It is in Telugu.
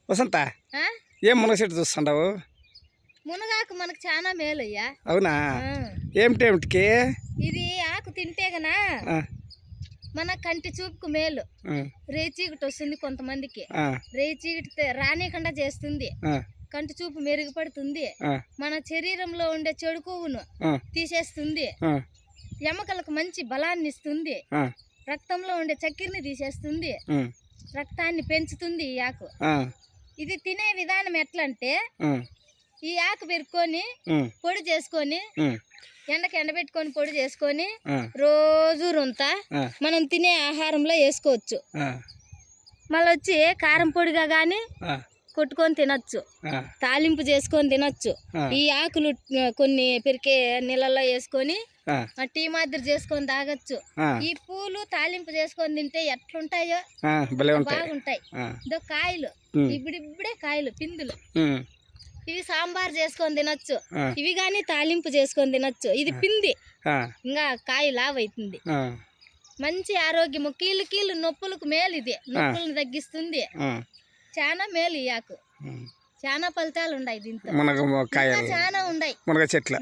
వసంత ఏం మునగ చెట్టు చూస్తుండవు? మునగాకు మనకు చాలా మేలయ్యా. అవునా? ఏమిటేమిటికి ఇది ఆకు తింటే గనా మన కంటి చూపుకు మేలు. రేచీకటి వస్తుంది కొంతమందికి, రేచీకటి రానికుండా చేస్తుంది, కంటి చూపు మెరుగుపడుతుంది, మన శరీరంలో ఉండే చెడు కొవ్వును తీసేస్తుంది, ఎముకలకు మంచి బలాన్ని ఇస్తుంది, రక్తంలో ఉండే చక్కెరని తీసేస్తుంది, రక్తాన్ని పెంచుతుంది ఈ ఆకు. ఇది తినే విధానం ఎట్లా అంటే, ఈ ఆకు పెరుక్కొని పొడి చేసుకొని ఎండకి ఎండబెట్టుకొని పొడి చేసుకొని రోజు రొంత మనం తినే ఆహారంలో వేసుకోవచ్చు. మళ్ళీ వచ్చి కారం పొడిగా కానీ కొట్టుకొని తినొచ్చు, తాలింపు చేసుకొని తినొచ్చు. ఈ ఆకులు కొన్ని పెరికే నీళ్ళల్లో వేసుకొని టీ మాదిరి చేసుకొని తాగొచ్చు. ఈ పూలు తాలింపు చేసుకొని తింటే ఎట్లుంటాయో బాగుంటాయి. ఇదో కాయలు, ఇప్పుడిప్పుడే కాయలు పిందులు. ఇవి సాంబార్ చేసుకొని తినొచ్చు, ఇవి గాని తాలింపు చేసుకొని తినొచ్చు. ఇది పింది ఇంకా కాయ లావైతుంది. మంచి ఆరోగ్యము, కీళ్ళు నొప్పులకు మేలు. ఇది నొప్పులను తగ్గిస్తుంది, చాలా మేలు. ఈ ఆకు చాలా ఫలితాలు ఉన్నాయి దీంతో, చాలా ఉన్నాయి మునగ చెట్లు.